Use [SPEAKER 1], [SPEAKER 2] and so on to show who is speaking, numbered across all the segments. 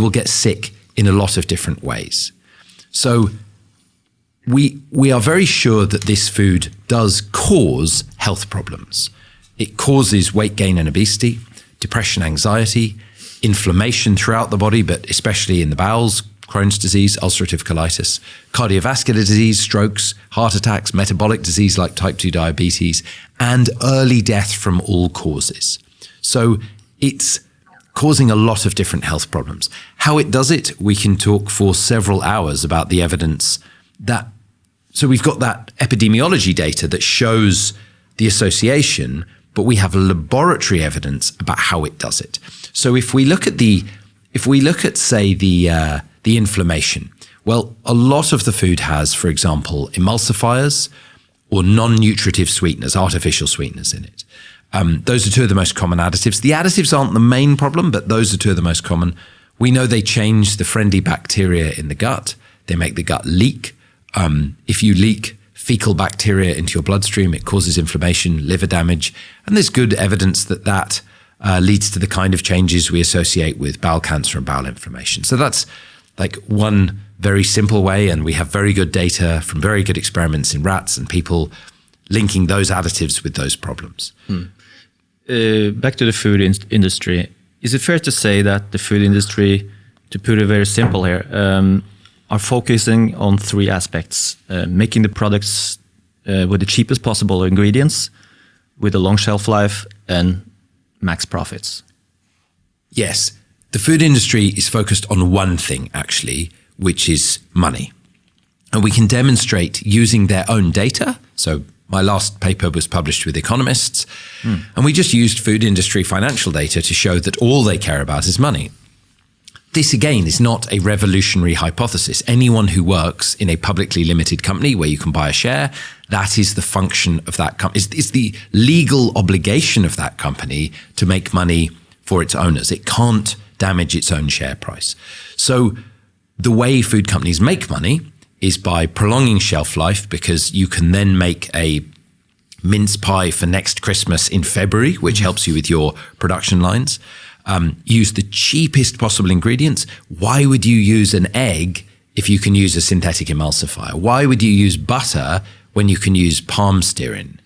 [SPEAKER 1] will get sick in a lot of different ways. So we are very sure that this food does cause health problems. It causes weight gain and obesity, depression, anxiety, inflammation throughout the body, but especially in the bowels, Crohn's disease, ulcerative colitis, cardiovascular disease, strokes, heart attacks, metabolic disease like type 2 diabetes, and early death from all causes. So it's causing a lot of different health problems. How it does it, we can talk for several hours about the evidence that, so we've got that epidemiology data that shows the association, but we have laboratory evidence about how it does it. So if we look at say the inflammation, well, a lot of the food has, for example, emulsifiers or non-nutritive sweeteners, artificial sweeteners in it. Those are two of the most common additives. The additives aren't the main problem, but those are two of the most common. We know they change the friendly bacteria in the gut. They make the gut leak. If you leak fecal bacteria into your bloodstream, it causes inflammation, liver damage, and there's good evidence that leads to the kind of changes we associate with bowel cancer and bowel inflammation. So that's like one very simple way, and we have very good data from very good experiments in rats and people linking those additives with those problems.
[SPEAKER 2] Back to the food industry. Is it fair to say that the food industry, to put it very simple here, are focusing on three aspects: making the products with the cheapest possible ingredients, with a long shelf life, and max profits?
[SPEAKER 1] Yes, the food industry is focused on one thing, actually, which is money. And we can demonstrate using their own data. So my last paper was published with economists, and we just used food industry financial data to show that all they care about is money. This, again, is not a revolutionary hypothesis. Anyone who works in a publicly limited company where you can buy a share, that is the function of that company. It's the legal obligation of that company to make money for its owners. It can't damage its own share price. So the way food companies make money is by prolonging shelf life, because you can then make a mince pie for next Christmas in February, which helps you with your production lines. Use the cheapest possible ingredients. Why would you use an egg if you can use a synthetic emulsifier? Why would you use butter when you can use palm stearin?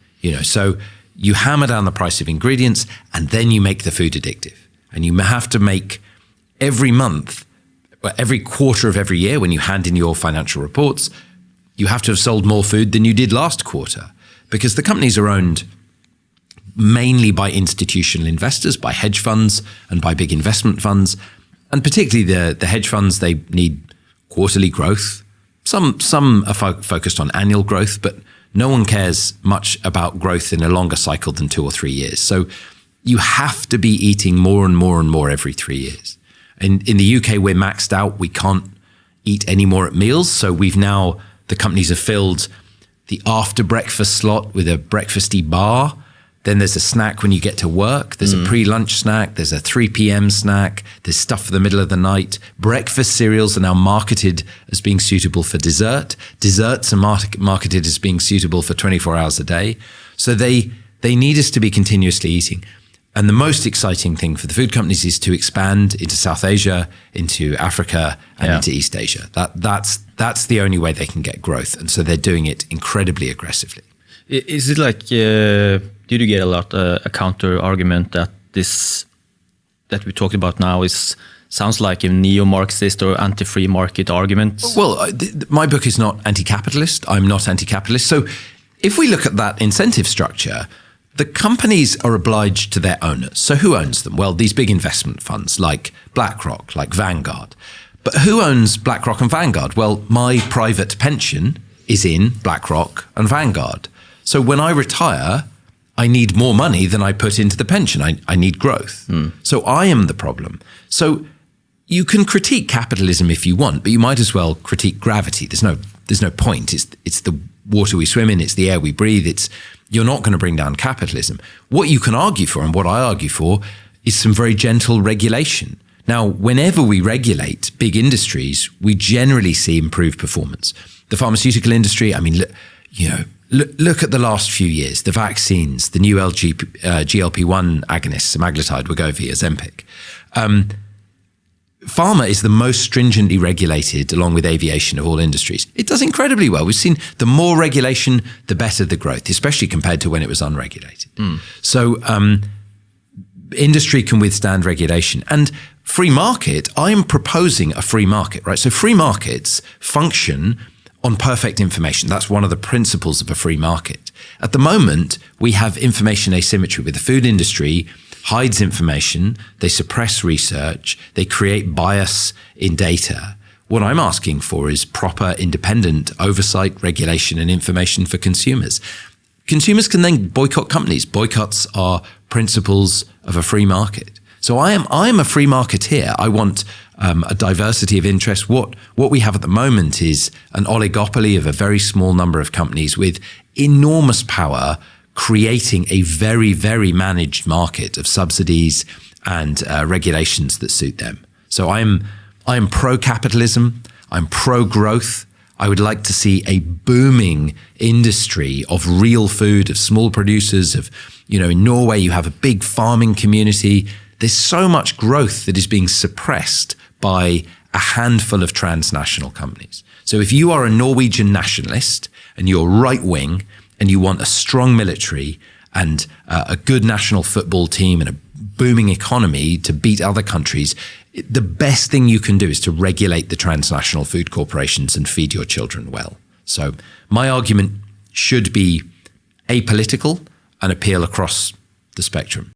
[SPEAKER 1] So you hammer down the price of ingredients, and then you make the food addictive. And you have to make every month, every quarter of every year, when you hand in your financial reports, you have to have sold more food than you did last quarter, because the companies are owned mainly by institutional investors, by hedge funds and by big investment funds. And particularly the hedge funds, they need quarterly growth. Some are focused on annual growth, but no one cares much about growth in a longer cycle than 2 or 3 years. So you have to be eating more and more and more every 3 years. In the UK, we're maxed out. We can't eat any more at meals. So the companies have filled the after breakfast slot with a breakfasty bar. Then there's a snack when you get to work. There's a pre-lunch snack. There's a 3 p.m. snack. There's stuff for the middle of the night. Breakfast cereals are now marketed as being suitable for dessert. Desserts are marketed as being suitable for 24 hours a day. So they need us to be continuously eating. And the most exciting thing for the food companies is to expand into South Asia, into Africa, and into East Asia. That's the only way they can get growth. And so they're doing it incredibly aggressively.
[SPEAKER 2] Is it like, did you get a lot a counter argument that that we talked about now sounds like a neo-Marxist or anti-free market argument?
[SPEAKER 1] Well, my book is not anti-capitalist. I'm not anti-capitalist. So if we look at that incentive structure, the companies are obliged to their owners. So who owns them? Well, these big investment funds like BlackRock, like Vanguard. But who owns BlackRock and Vanguard? Well, my private pension is in BlackRock and Vanguard. So when I retire, I need more money than I put into the pension. I need growth. So I am the problem. So you can critique capitalism if you want, but you might as well critique gravity. There's no point. It's the water we swim in. It's the air we breathe. You're not going to bring down capitalism. What you can argue for, and what I argue for, is some very gentle regulation. Now, whenever we regulate big industries, we generally see improved performance. The pharmaceutical industry, I mean, look at the last few years, the vaccines, the new GLP-1 agonists, semaglutide, Wegovy, Ozempic. pharma is the most stringently regulated, along with aviation, of all industries. It does incredibly well. We've seen the more regulation, the better the growth, especially compared to when it was unregulated. So industry can withstand regulation. And free market, I am proposing a free market, right? So free markets function on perfect information. That's one of the principles of a free market. At the moment, we have information asymmetry with the food industry hides information, they suppress research, they create bias in data. What I'm asking for is proper independent oversight, regulation, and information for consumers. Consumers can then boycott companies. Boycotts are principles of a free market. So I am a free marketeer. I want a diversity of interests. What we have at the moment is an oligopoly of a very small number of companies with enormous power, creating a very, very managed market of subsidies and regulations that suit them. So I am pro-capitalism. I'm pro-growth. I would like to see a booming industry of real food, of small producers, of, in Norway you have a big farming community. There's so much growth that is being suppressed by a handful of transnational companies. So if you are a Norwegian nationalist and you're right-wing and you want a strong military and a good national football team and a booming economy to beat other countries, the best thing you can do is to regulate the transnational food corporations and feed your children well. So my argument should be apolitical and appeal across the spectrum.